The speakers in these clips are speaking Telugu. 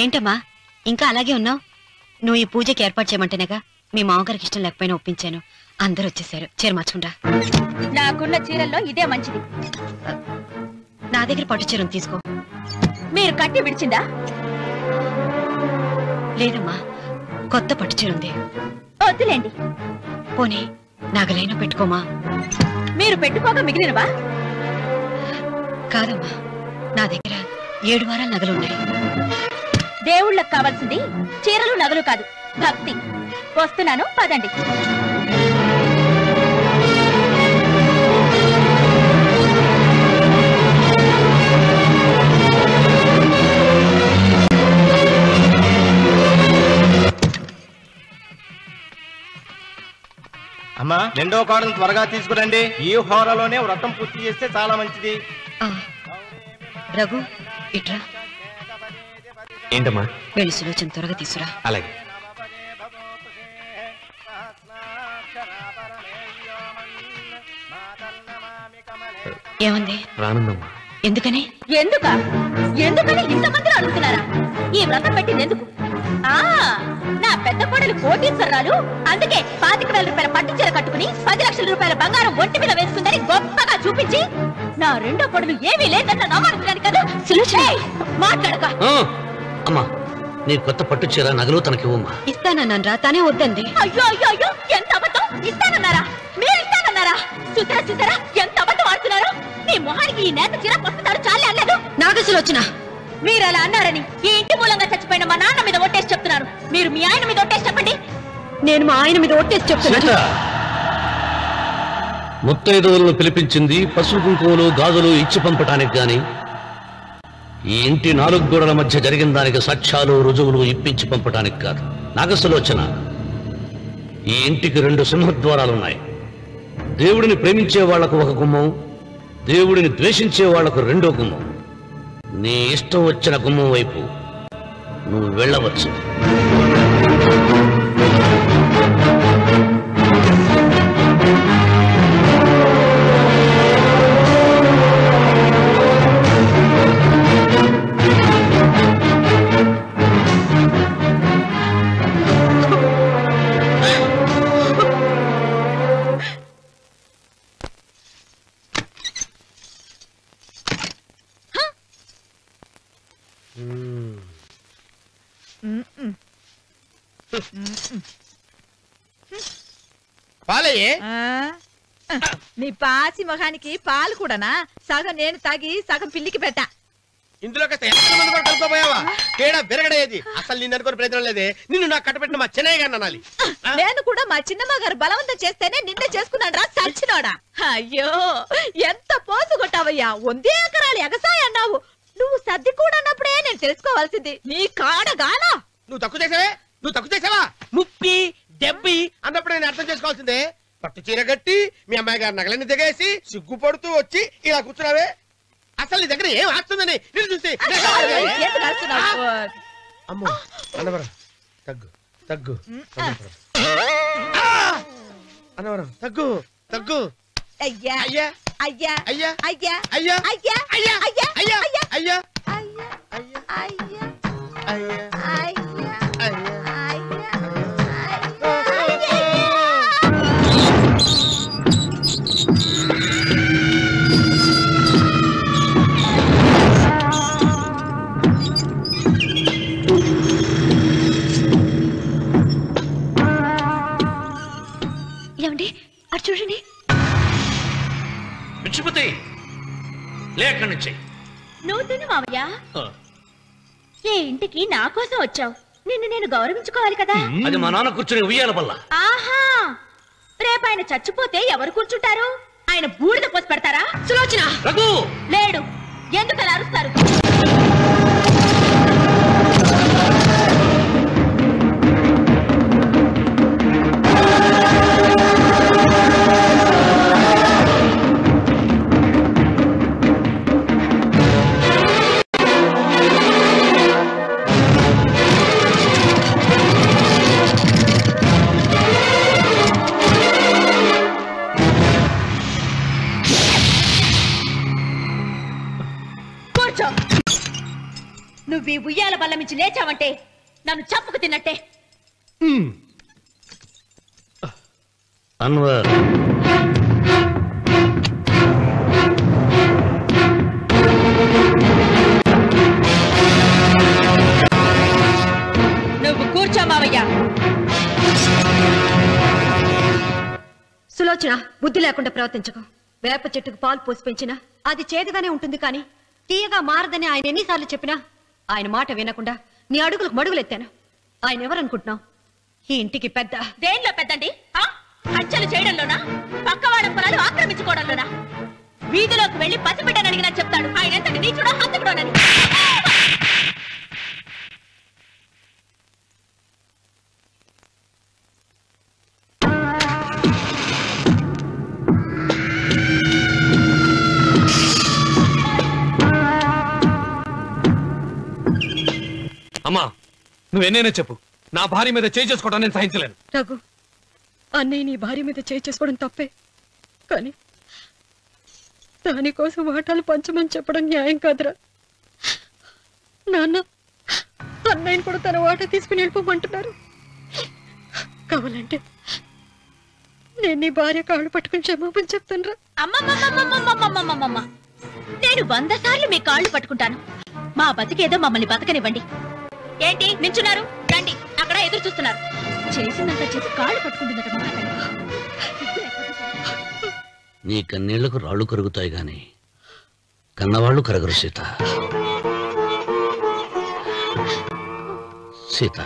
ఏంటమ్మా ఇంకా అలాగే ఉన్నావు? నువ్వు ఈ పూజకి ఏర్పాటు చేయమంటేనేగా మీ మామగారికి ఇష్టం లేకపోయినా ఒప్పించాను. అందరూ వచ్చేసారు. చీర మార్చుకుంటా. నాకున్న చీరల్లో ఇదే మంచిది. నా దగ్గర పట్టు చీరను తీసుకో. మీరు కట్టి విడిచిందా? లేదమ్మా, కొత్త పట్టు చీర ఉంది. వద్దులేండి. పోనీ నాగలైనా పెట్టుకోమా? మీరు పెట్టుకోక మిగిలినవా? కాదమ్మా, నా దగ్గర 7 వారాల నగలున్నాయి. దేవుళ్ళకు కావాల్సింది చీరలు నగలు కాదు, భక్తి. వస్తున్నాను, పదండి. అమ్మా, 2వ కాడను త్వరగా తీసుకురండి. ఈ హోరాలోనే వ్రతం పూర్తి చేస్తే చాలా మంచిది. రఘు, ఇట్రా. ఏంటమ్మా? వెళ్ళి సులోచన త్వరగా తీసురా. అలాగే. ఏమంది? రానుందమ్మా. ఎందుకని? ఎందుకని ఇంతమంది అడుగుతున్నారా? ఈ వ్రతం పెట్టింది ఎందుకు? నా పెద్ద కోడలు కోటీశ్వరరాలు, అందుకే 25,000 రూపాయల పట్టు చీర కట్టుకుని 10 లక్షల రూపాయల బంగారం ఒంటి మీద వేసుకుందని గొప్పగా చూపించి నా రెండో కోడలు ఏమీ లేదన్న నమ్మడానికి కదా. మాట్లాడక. అమ్మా, నీ కొత్త పట్టు చీర నగలు తనకివ్వమ్మా. ఇస్తానన్నాను రా, తానే వద్దండి. అయ్యో అయ్యో అయ్యో, ఎంత అబద్ధం! ఇస్తానన్నారా? మీరు ఇస్తానన్నారా? చూసారా చూసారా ఎంత అబద్ధం ఆడుతున్నారు? నీ మొహానికి ఈ నేత చీర వస్తున్నాడు చాలే అనలేదు. నాగసులు వచ్చిన మీరు అలా అన్నారని ఈ ఇంటి మూలంగా చచ్చిపోయిన మా నాన్న మీద ఒట్టేసి చెప్తున్నారు. మీరు మీ ఆయన మీద ఒట్టేసి చెప్పండి. నేను మా ఆయన మీద ఒట్టేసి చెప్తున్నాను. ముత్తైదువులను పిలిపించింది పసుపు కుంకుమలు గాజులు ఇచ్చి పంపటానికి గాని, ఈ ఇంటి 4 గోడల మధ్య జరిగిన దానికి సాక్ష్యాలు రుజువులు ఇప్పించి పంపటానికి కాదు. నాగసులోచన, ఈ ఇంటికి 2 సింహద్వారాలున్నాయి. దేవుడిని ప్రేమించే వాళ్లకు ఒక గుమ్మం, దేవుడిని ద్వేషించే వాళ్లకు 2వ గుమ్మం. నీ ఇష్టం వచ్చిన గుమ్మం వైపు నువ్వు వెళ్ళవచ్చు. పాలయ్యే. నీ పాసి మొహానికి పాలు కూడానా? సగం నేను తాగి సగం పిల్లికి పెట్టా. ఇందులో కలుపుకోపోయావా? తేడా బెరగడేది. అసలు నిన్ను అనుకునే ప్రయత్నం లేదే. నిన్ను నాకు కట్టబెట్టిన మా చెన్నయ్య గారిని అనాలి. నేను కూడా మా చిన్నమ్మ గారు బలవంతం చేస్తేనే నిన్నే చేసుకున్నాడు రా సచ్చినోడా. అయ్యో, ఎంత పోసు కొట్టావయ్యా! 100 ఎకరాలు ఎగసాయ అన్నావు. నువ్వు సర్ది కూడా అన్నప్పుడే నేను తెలుసుకోవాల్సింది. నీ కాడగానా? నువ్వు తక్కువ చేసావా? ముప్పి దెబ్బి అన్నప్పుడు నేను అర్థం చేసుకోవాల్సిందే. పట్టు చీర కట్టి మీ అమ్మాయి గారు నగలన్నీ దిగేసి సిగ్గుపడుతూ వచ్చి ఇలా కూర్చున్నావే. అసలు నీ దగ్గర ఏం ఆస్తుందని నేను చూసి. అమ్మో, అన్నవరం తగ్గు తగ్గు. అన్నవరం తగ్గు తగ్గు. అయ్యా అయ్యా అయ్యా అయ్యా అయ్యా అయ్యా అయ్యా అయ్యా అయ్యా అయ్యా అయ్యా అయ్యా అయ్యా అయ్యా అయ్యా ఏమండి, అటు చూడండి. పిచ్చిపోతే లేక నుంచి నువ్వు తిను మావయ్య. ఏ ఇంటికి నా కోసం వచ్చావు? నిన్ను నేను గౌరవించుకోవాలి కదా. అది మా నాన్న కూర్చుని ఉయ్యాల వల్ల. ఆహా, రేపు ఆయన చచ్చిపోతే ఎవరు కూర్చుంటారు? ఆయన బూడిద పోసి పెడతారా? సులోచన రఘు లేడు. ఎందుకలా అరుస్తారు? కూర్చో. నువ్వు ఈ ఉయ్యాల బల్ల మించి లేచావంటే నన్ను చంపుకు తిన్నట్టే. అన్వర్, నువ్వు కూర్చో మావయ్య. సులోచన, బుద్ధి లేకుండా ప్రవర్తించకు. వేప చెట్టుకు పాలు పోసి పెంచినా అది చేదుగానే ఉంటుంది, కానీ తీయగా మారదని ఆయన ఎన్నిసార్లు చెప్పినా ఆయన మాట వినకుండా నీ అడుగులకు మడుగులెత్తాను. ఆయన ఎవరనుకుంటున్నావు? ఈ ఇంటికి పెద్ద. దేనిలో పెద్దండి? హత్యలు చేయడంలోనా? పక్కవాడ పొలాలు ఆక్రమించుకోవడంలోనా? వీధిలోకి వెళ్లి పసిబిడ్డని అడిగినా చెప్తాడు ఆయన ఎంతటి నీచుడో హంతకుడోనని. అమ్మా, నువ్వెన్నైనా చెప్పు, నా భార్య మీద చేయి చేసుకోవడం నేను సహించలేను. రఘు, అన్నయ్య నీ భార్య మీద చేయి చేసుకోవడం తప్పే, కానీ దానికోసం వాటాలు పంచమని చెప్పడం న్యాయం కాదురా. నాన్న అన్నయ్యని కూడా తన వాటా తీసుకుని వెళ్ళిపోమంటున్నారు. కావాలంటే నేను నీ భార్య కాళ్ళు పట్టుకుని క్షమాపణ చెప్తాను రా. అమ్మమ్మమ్మమ్మమ్మమ్మమ్మమ్మమ్మ, నేను 100 సార్లు మీ కాళ్ళు పట్టుకుంటాను. మా బతికేదో మమ్మల్ని బతకనివ్వండి. ఏంటి నించున్నారు? రండి, అక్కడ ఎదురు చూస్తున్నారు. చేసినంత చేసి కాళ్ళు పట్టుకుంటుందట మా తల్లి. నీ కన్నీళ్లకు రాళ్లు కరుగుతాయి గాని కన్నవాళ్లు కరగరు సీత. సీత,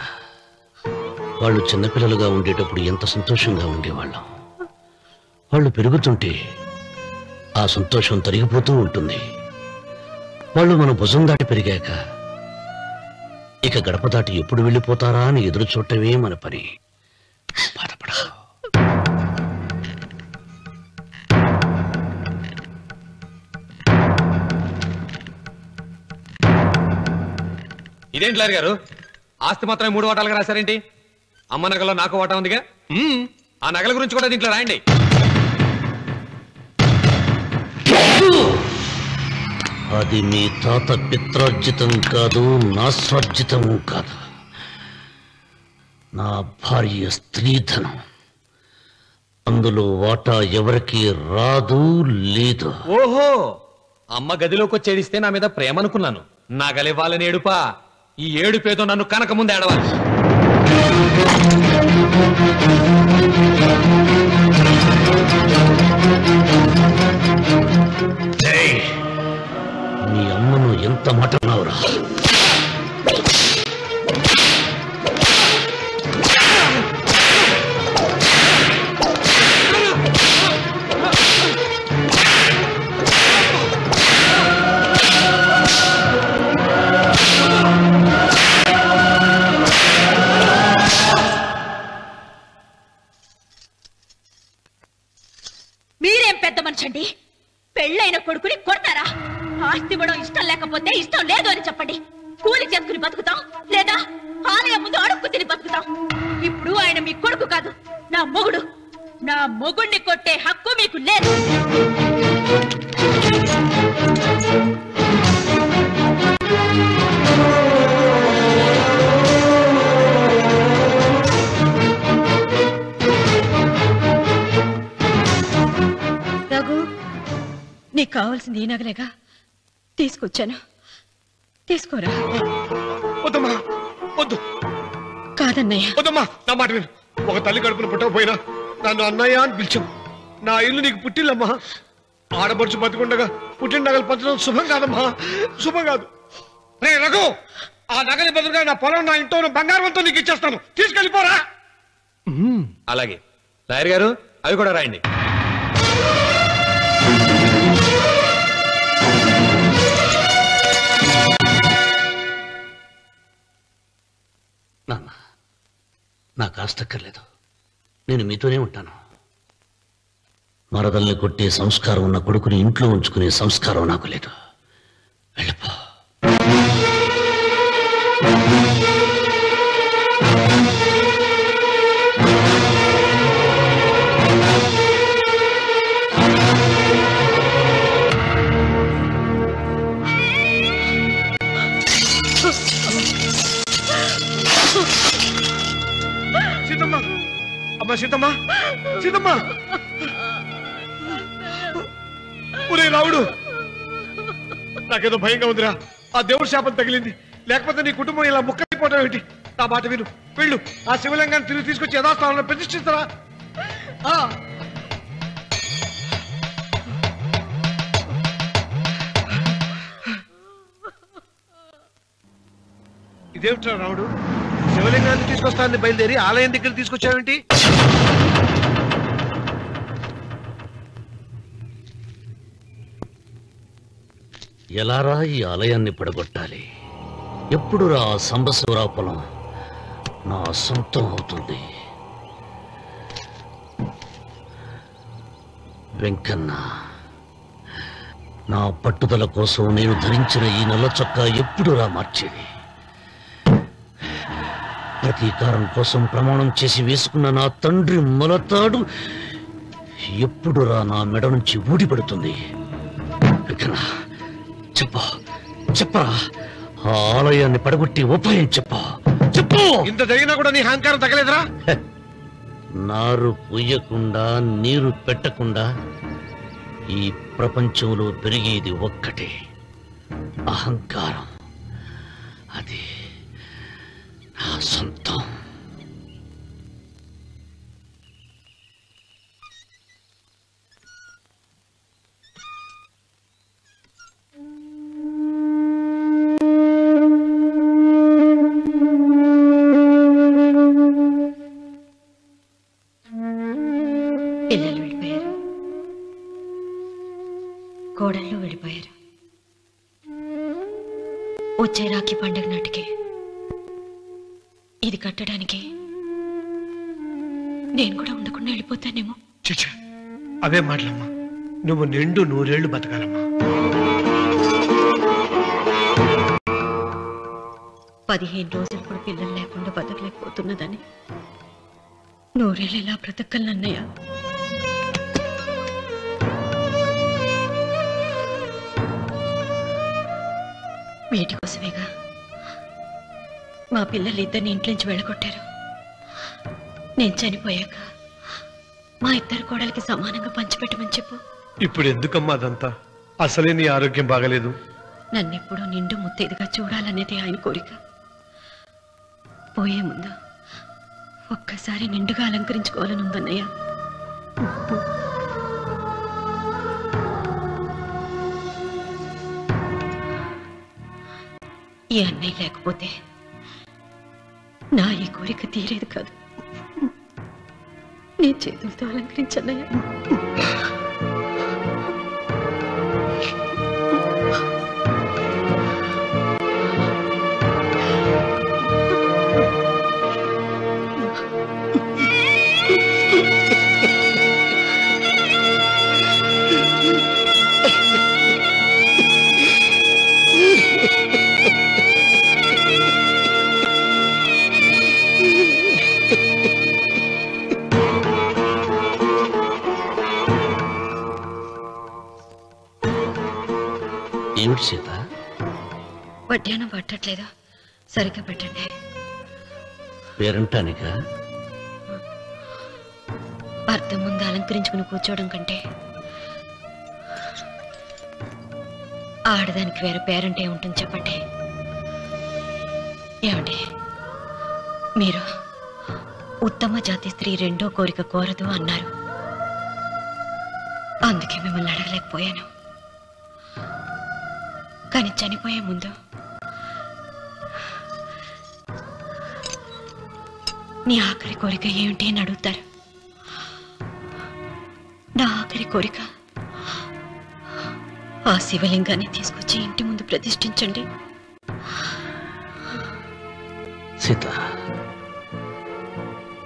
వాళ్ళు చిన్నపిల్లలుగా ఉండేటప్పుడు ఎంత సంతోషంగా ఉండేవాళ్ళం. వాళ్ళు పెరుగుతుంటే ఆ సంతోషం తరిగిపోతూ ఉంటుంది. వాళ్ళు మన భుజం దాటి పెరిగాక ఇక గడప దాటి ఎప్పుడు వెళ్ళిపోతారా అని ఎదురు చూడటమే మన పని. బాధపడ. ఇదేంటి లాయర్ గారు, ఆస్తి మాత్రమే 3 వాటాలుగా రాశారేంటి? అమ్మ నగలో నాకు వాటా ఉందిగా. ఆ నగల గురించి కూడా దీంట్లో రాయండి. అది మీ తాత పిత్రార్జితం కాదు, నా స్వార్జితం కాదు. నా భార్య స్త్రీధనం. అందులో వాటా ఎవరికి రాదు, లేదు. ఓహో, అమ్మ గదిలోకి వచ్చేడిస్తే నా మీద ప్రేమ అనుకున్నాను. నగలివ్వాలని ఏడుపా. ఈ ఏడుపేదో నన్ను కనక ముందు ఏడవాలి. నీ అమ్మను ఎంత మాట అన్నావురా? మీరేం పెద్ద మనిషండి? పెళ్ళైన కొడుకుని కొడతారా? ఆస్తి ఇవ్వడం ఇష్టం లేకపోతే ఇష్టం లేదు అని చెప్పండి. కూలి చేసుకుని బతుకుతాం, లేదా ఆలయం ముందు అడుక్కు తిని బతుకుతాం. ఇప్పుడు ఆయన మీ కొడుకు కాదు, నా మొగుడు. నా మొగుడిని కొట్టే హక్కు మీకు లేదు. రఘు, నీకు కావాల్సింది ఈ నగలేగా తీసుకొచ్చాను, తీసుకోరా. వద్దమ్మా, వద్దు. కాదన్నయ్య. వద్దమ్మా, నా మాట విను. ఒక తల్లి కడుపున పుట్టకపోయినా నన్ను అన్నయ్య అని పిలిచావు. నా ఇల్లు నీకు పుట్టిల్లమ్మా. ఆడపడుచు బతుకుండగా పుట్టిన నగలు పంచడం శుభం కాదమ్మా, శుభం కాదు. రే రఘు, ఆ నగలి బదులుగా నా పొలం, నా ఇంట్లో ఉన్న బంగారంతో నీకు ఇచ్చేస్తాను. తీసుకెళ్ళిపోరా. అలాగే లాయర్ గారు, అవి కూడా రాయండి. నాన్న, నాకు ఆస్తక్కర్లేదు. నేను మీతోనే ఉంటాను. మరదల్ని కొట్టే సంస్కారం ఉన్న కొడుకుని ఇంట్లో ఉంచుకునే సంస్కారం నాకు లేదు. వెళ్ళిపో. అమ్మా సీతమ్మా సీతమ్మా ఒరే రావుడు నాకేదో భయంగా ఉందిరా ఆ దేవుడి శాపం తగిలింది లేకపోతే నీ కుటుంబం ఇలా ముక్కైపోవటం ఏంటి నా మాట విను వెళ్ళు ఆ శివలింగాన్ని తిరిగి తీసుకొచ్చి యథాస్థానంలో ప్రతిష్ఠిస్తారా ఇదేమిట్రా రావుడు శివలింగాన్ని తీసుకొస్తానని బయలుదేరి ఆలయం దగ్గర తీసుకొచ్చావేంటి ఎలారా ఈ ఆలయాన్ని పడగొట్టాలి ఎప్పుడు రా సంబశివరాపురం నా సొంతం అవుతుంది వెంకన్న నా పట్టుదల కోసం నేను ధరించిన ఈ నల్ల చొక్కా ఎప్పుడు రా మార్చేది ప్రతీకారం కోసం ప్రమాణం చేసి వేసుకున్న నా తండ్రి మొలతాడు ఎప్పుడు రా నా మెడ నుంచి ఊడిపడుతుంది వెంకన్న చెప్పరా ఆ ఆలయాన్ని పడగొట్టి ఉపాయం చెప్పు ఇంత జరిగినా కూడా నీ అహంకారం తగలేదురా నారు పొయ్యకుండా నీరు పెట్టకుండా ఈ ప్రపంచంలో పెరిగేది ఒక్కటే అహంకారం అది నా సొంతం పిల్లలు వెళ్ళిపోయారు కోడళ్ళు వెళ్ళిపోయారు వచ్చే రాఖీ పండుగ నాటికి ఇది కట్టడానికి నేను కూడా ఉండకుండా వెళ్ళిపోతానేమో చిచ్చా అవే మాటలమ్మా నువ్వు నిండు 100 ఏళ్ళు బతకాలమ్మా 15 రోజులు కూడా పిల్లలు లేకుండా బతకలేకపోతున్నదని 100 ఏళ్ళు ఇలా బ్రతకలన్నయ్య వీటి కోసమేగా మా పిల్లలు ఇద్దరిని ఇంట్లో నుంచి వెళ్ళగొట్టారు నేను చనిపోయాక మా ఇద్దరు కోడలికి సమానంగా పంచిపెట్టమని చెప్పు ఇప్పుడు ఎందుకమ్మా అదంతా అసలే నీ ఆరోగ్యం బాగలేదు నన్నెప్పుడూ నిండు ముత్తేదిగా చూడాలనేది ఆయన కోరిక పోయే ముందు ఒక్కసారి నిండుగా అలంకరించుకోవాలని ఉందన్నయ్య ఈ అన్నయ్య లేకపోతే నా ఈ కోరిక తీరేది కాదు నీ చేతులతో అలంకరించన్నయ్య ఏమిటి సీత వడ్డానం పట్టట్లేదా సరిగ్గా పెట్టండి పేరంటానిక భర్త ముందు అలంకరించుకుని కూర్చోవడం కంటే ఆడదానికి వేరే పేరంటే ఉంటుంది చెప్పండి ఏమండి మీరు ఉత్తమ జాతి స్త్రీ రెండో కోరిక కోరదు అన్నారు అందుకే మిమ్మల్ని అడగలేకపోయాను కానీ చనిపోయే ముందు నీ ఆఖరి కోరిక ఏమిటి అని అడుగుతారు నా ఆఖరి కోరిక ఆ శివలింగాన్ని తీసుకొచ్చి ఇంటి ముందు ప్రతిష్ఠించండి సీత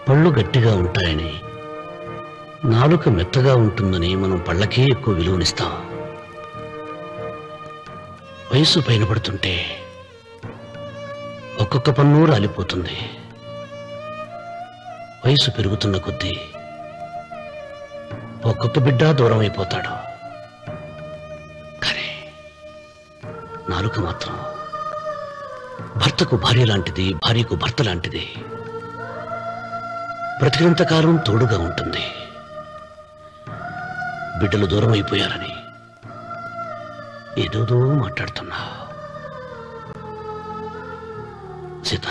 పళ్ళు గట్టిగా ఉంటాయని నాలుక మెత్తగా ఉంటుందని మనం పళ్ళకే ఎక్కువ విలువనిస్తాం వయసు పైన పడుతుంటే ఒక్కొక్క పన్ను రాలిపోతుంది వయసు పెరుగుతున్న కొద్దీ ఒక్కొక్క బిడ్డ దూరం అయిపోతాడు కానీ నాలుక మాత్రం భర్తకు భార్య లాంటిది భార్యకు భర్త లాంటిది బ్రతికినంతకాలం తోడుగా ఉంటుంది. బిడ్డలు దూరం అయిపోయారని ఏదోదో మాట్లాడుతున్నావు సీత.